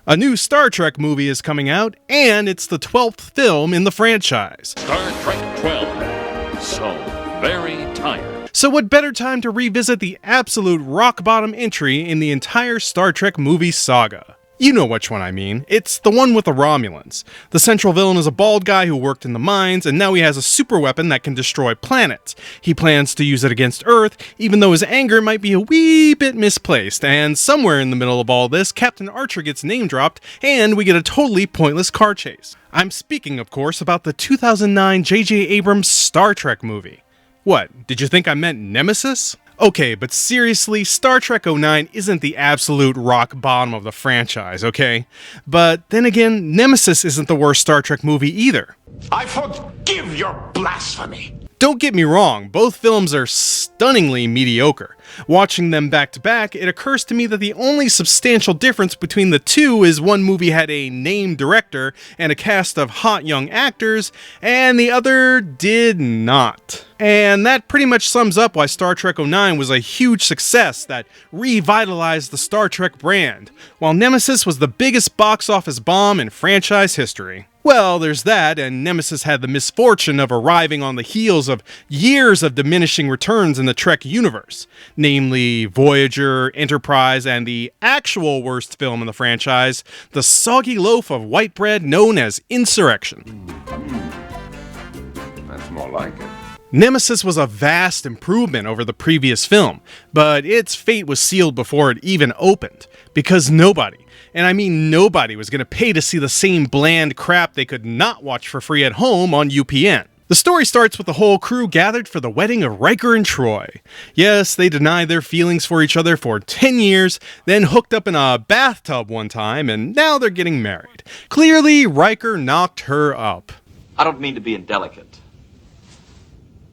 A new Star Trek movie is coming out, and it's the 12th film in the franchise. Star Trek 12. So very tired. So what better time to revisit the absolute rock-bottom entry in the entire Star Trek movie saga? You know which one I mean. It's the one with the Romulans. The central villain is a bald guy who worked in the mines, and now he has a super weapon that can destroy planets. He plans to use it against Earth, even though his anger might be a wee bit misplaced, and somewhere in the middle of all this, Captain Archer gets name-dropped, and we get a totally pointless car chase. I'm speaking, of course, about the 2009 J.J. Abrams Star Trek movie. What, did you think I meant Nemesis? Okay, but seriously, Star Trek 09 isn't the absolute rock bottom of the franchise, okay? But then again, Nemesis isn't the worst Star Trek movie either. I forgive your blasphemy! Don't get me wrong, both films are stunningly mediocre. Watching them back to back, it occurs to me that the only substantial difference between the two is one movie had a named director and a cast of hot young actors, and the other did not. And that pretty much sums up why Star Trek 09 was a huge success that revitalized the Star Trek brand, while Nemesis was the biggest box office bomb in franchise history. Well, there's that, and Nemesis had the misfortune of arriving on the heels of years of diminishing returns in the Trek universe, namely Voyager, Enterprise, and the actual worst film in the franchise, the soggy loaf of white bread known as Insurrection. That's more like it. Nemesis was a vast improvement over the previous film, but its fate was sealed before it even opened, because nobody, and I mean nobody, was going to pay to see the same bland crap they could not watch for free at home on UPN. The story starts with the whole crew gathered for the wedding of Riker and Troi. Yes, they denied their feelings for each other for 10 years, then hooked up in a bathtub one time, and now they're getting married. Clearly, Riker knocked her up. I don't mean to be indelicate,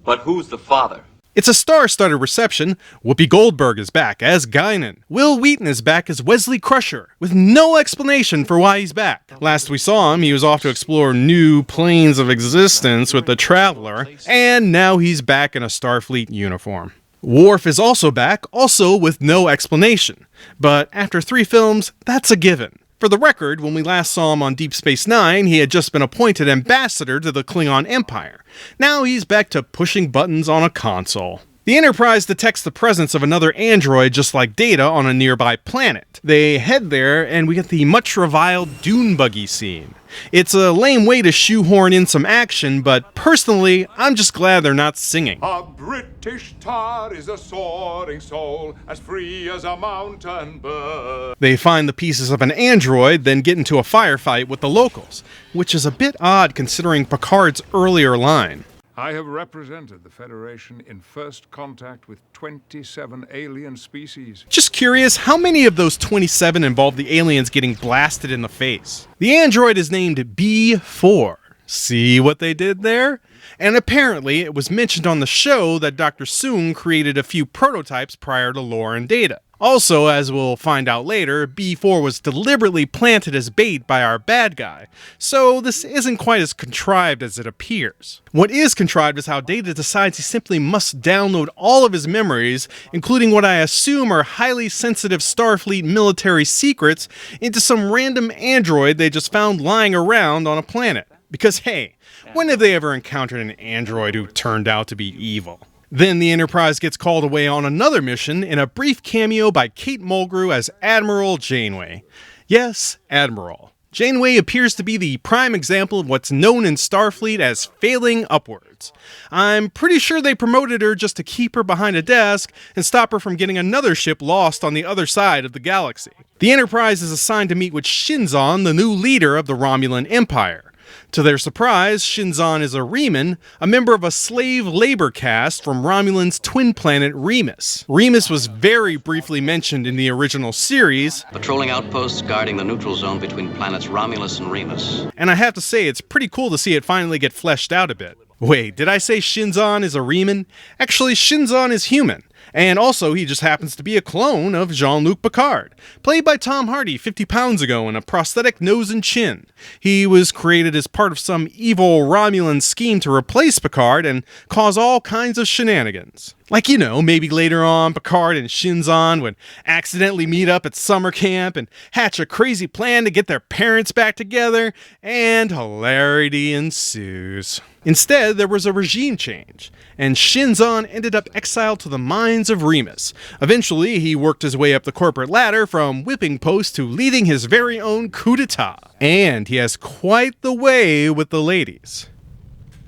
but who's the father? It's a star-studded reception. Whoopi Goldberg is back as Guinan. Will Wheaton is back as Wesley Crusher, with no explanation for why he's back. Last we saw him, he was off to explore new planes of existence with the Traveler, and now he's back in a Starfleet uniform. Worf is also back, also with no explanation. But after 3 films, that's a given. For the record, when we last saw him on Deep Space Nine, he had just been appointed ambassador to the Klingon Empire. Now he's back to pushing buttons on a console. The Enterprise detects the presence of another android just like Data on a nearby planet. They head there, and we get the much reviled Dune Buggy scene. It's a lame way to shoehorn in some action, but personally, I'm just glad they're not singing. A British tar is a soaring soul, as free as a mountain bird. They find the pieces of an android, then get into a firefight with the locals, which is a bit odd considering Picard's earlier line. I have represented the Federation in first contact with 27 alien species. Just curious, how many of those 27 involve the aliens getting blasted in the face? The android is named B4. See what they did there? And apparently it was mentioned on the show that Dr. Soong created a few prototypes prior to Lore and Data. Also, as we'll find out later, B4 was deliberately planted as bait by our bad guy, so this isn't quite as contrived as it appears. What is contrived is how Data decides he simply must download all of his memories, including what I assume are highly sensitive Starfleet military secrets, into some random android they just found lying around on a planet. Because hey, when have they ever encountered an android who turned out to be evil? Then the Enterprise gets called away on another mission in a brief cameo by Kate Mulgrew as Admiral Janeway. Yes, Admiral. Janeway appears to be the prime example of what's known in Starfleet as failing upwards. I'm pretty sure they promoted her just to keep her behind a desk and stop her from getting another ship lost on the other side of the galaxy. The Enterprise is assigned to meet with Shinzon, the new leader of the Romulan Empire. To their surprise, Shinzon is a Reman, a member of a slave labor caste from Romulan's twin planet Remus. Remus was very briefly mentioned in the original series, patrolling outposts guarding the neutral zone between planets Romulus and Remus. And I have to say, it's pretty cool to see it finally get fleshed out a bit. Wait, did I say Shinzon is a Reman? Actually, Shinzon is human. And also, he just happens to be a clone of Jean-Luc Picard, played by Tom Hardy 50 pounds ago in a prosthetic nose and chin. He was created as part of some evil Romulan scheme to replace Picard and cause all kinds of shenanigans. Like, you know, maybe later on, Picard and Shinzon would accidentally meet up at summer camp and hatch a crazy plan to get their parents back together, and hilarity ensues. Instead, there was a regime change, and Shinzon ended up exiled to the mines of Remus. Eventually, he worked his way up the corporate ladder from whipping post to leading his very own coup d'etat. And he has quite the way with the ladies.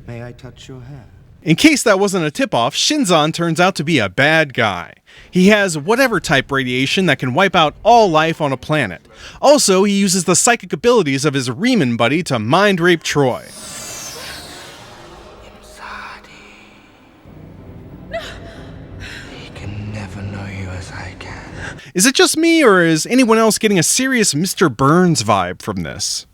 May I touch your hair? In case that wasn't a tip-off, Shinzon turns out to be a bad guy. He has whatever type radiation that can wipe out all life on a planet. Also, he uses the psychic abilities of his Riemann buddy to mind-rape Troi. He can never know you as I can. Is it just me, or is anyone else getting a serious Mr. Burns vibe from this?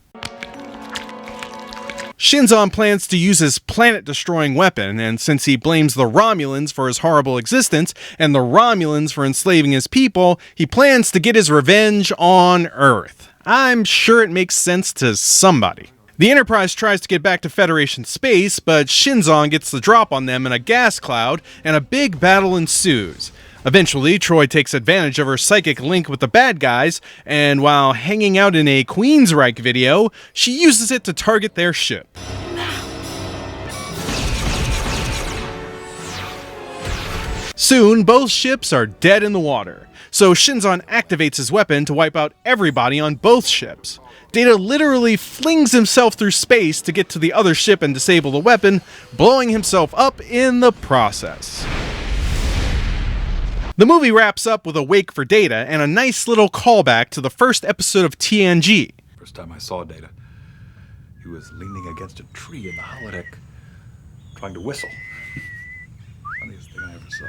Shinzon plans to use his planet-destroying weapon, and since he blames the Romulans for his horrible existence and the Romulans for enslaving his people, he plans to get his revenge on Earth. I'm sure it makes sense to somebody. The Enterprise tries to get back to Federation space, but Shinzon gets the drop on them in a gas cloud, and a big battle ensues. Eventually, Troi takes advantage of her psychic link with the bad guys, and while hanging out in a Queensryche video, she uses it to target their ship. Soon, both ships are dead in the water, so Shinzon activates his weapon to wipe out everybody on both ships. Data literally flings himself through space to get to the other ship and disable the weapon, blowing himself up in the process. The movie wraps up with a wake for Data and a nice little callback to the first episode of TNG. First time I saw Data, he was leaning against a tree in the holodeck, trying to whistle. Funniest thing I ever saw.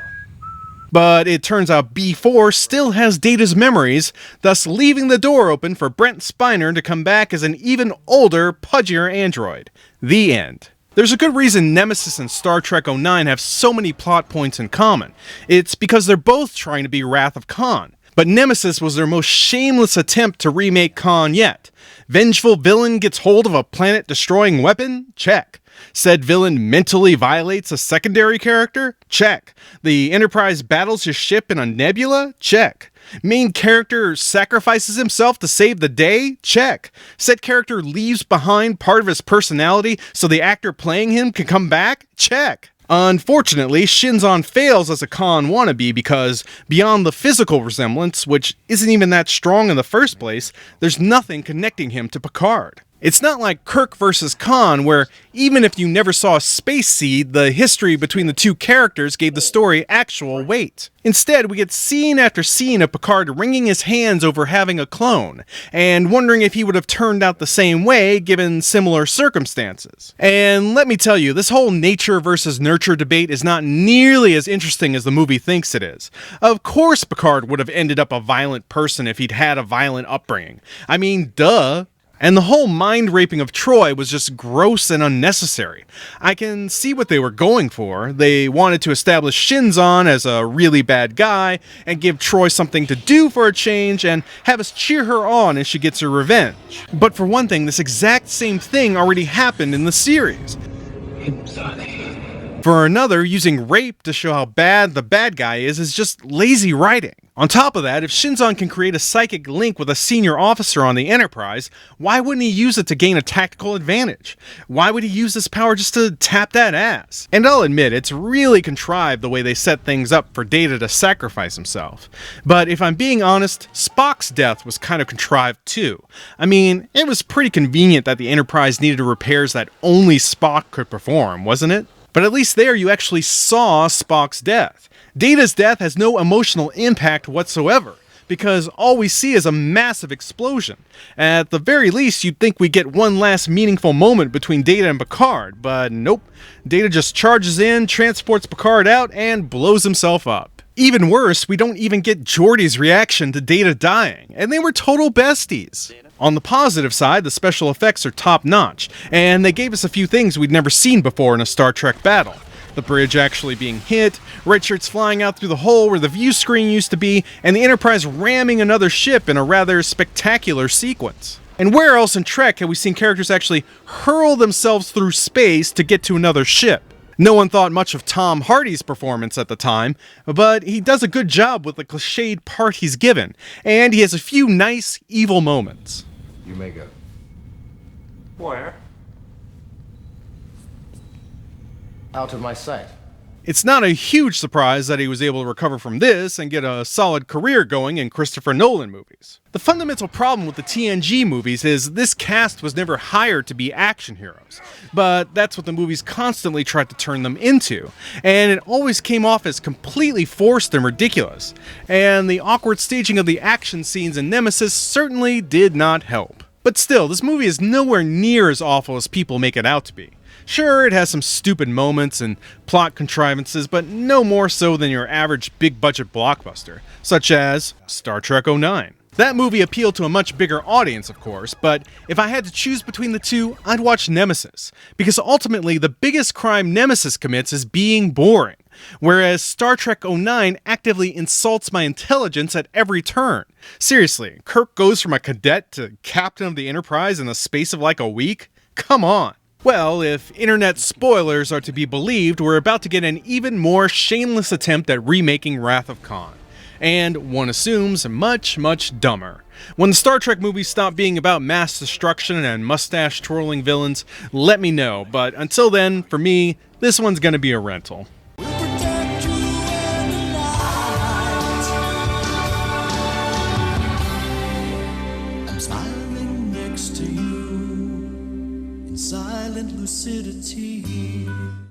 But it turns out B4 still has Data's memories, thus leaving the door open for Brent Spiner to come back as an even older, pudgier android. The end. There's a good reason Nemesis and Star Trek 09 have so many plot points in common. It's because they're both trying to be Wrath of Khan. But Nemesis was their most shameless attempt to remake Khan yet. Vengeful villain gets hold of a planet-destroying weapon? Check. Said villain mentally violates a secondary character? Check. The Enterprise battles his ship in a nebula? Check. Main character sacrifices himself to save the day? Check. Said character leaves behind part of his personality so the actor playing him can come back? Check. Unfortunately, Shinzon fails as a Khan wannabe because, beyond the physical resemblance, which isn't even that strong in the first place, there's nothing connecting him to Picard. It's not like Kirk versus Khan, where even if you never saw Space Seed, the history between the two characters gave the story actual weight. Instead, we get scene after scene of Picard wringing his hands over having a clone, and wondering if he would have turned out the same way given similar circumstances. And let me tell you, this whole nature versus nurture debate is not nearly as interesting as the movie thinks it is. Of course Picard would have ended up a violent person if he'd had a violent upbringing. I mean, duh. And the whole mind-raping of Troi was just gross and unnecessary. I can see what they were going for. They wanted to establish Shinzon as a really bad guy, and give Troi something to do for a change, and have us cheer her on as she gets her revenge. But for one thing, this exact same thing already happened in the series. I'm sorry. For another, using rape to show how bad the bad guy is just lazy writing. On top of that, if Shinzon can create a psychic link with a senior officer on the Enterprise, why wouldn't he use it to gain a tactical advantage? Why would he use this power just to tap that ass? And I'll admit, it's really contrived the way they set things up for Data to sacrifice himself. But if I'm being honest, Spock's death was kind of contrived too. I mean, it was pretty convenient that the Enterprise needed repairs that only Spock could perform, wasn't it? But at least there you actually saw Spock's death. Data's death has no emotional impact whatsoever, because all we see is a massive explosion. At the very least, you'd think we'd get one last meaningful moment between Data and Picard, but nope. Data just charges in, transports Picard out, and blows himself up. Even worse, we don't even get Geordi's reaction to Data dying, and they were total besties. On the positive side, the special effects are top-notch, and they gave us a few things we'd never seen before in a Star Trek battle. the bridge actually being hit, red shirts flying out through the hole where the view screen used to be, and the Enterprise ramming another ship in a rather spectacular sequence. And where else in Trek have we seen characters actually hurl themselves through space to get to another ship? No one thought much of Tom Hardy's performance at the time, but he does a good job with the cliched part he's given, and he has a few nice, evil moments. You may go. Where? Out of my sight. It's not a huge surprise that he was able to recover from this and get a solid career going in Christopher Nolan movies. The fundamental problem with the TNG movies is this cast was never hired to be action heroes, but that's what the movies constantly tried to turn them into, and it always came off as completely forced and ridiculous, and the awkward staging of the action scenes in Nemesis certainly did not help. But still, this movie is nowhere near as awful as people make it out to be. Sure, it has some stupid moments and plot contrivances, but no more so than your average big-budget blockbuster, such as Star Trek 09. That movie appealed to a much bigger audience, of course, but if I had to choose between the two, I'd watch Nemesis, because ultimately the biggest crime Nemesis commits is being boring, whereas Star Trek 09 actively insults my intelligence at every turn. Seriously, Kirk goes from a cadet to captain of the Enterprise in the space of like a week? Come on. Well, if internet spoilers are to be believed, we're about to get an even more shameless attempt at remaking Wrath of Khan. And one assumes much, much dumber. When the Star Trek movies stop being about mass destruction and mustache-twirling villains, let me know, but until then, for me, this one's gonna be a rental. I'm smiling next to you in silent lucidity.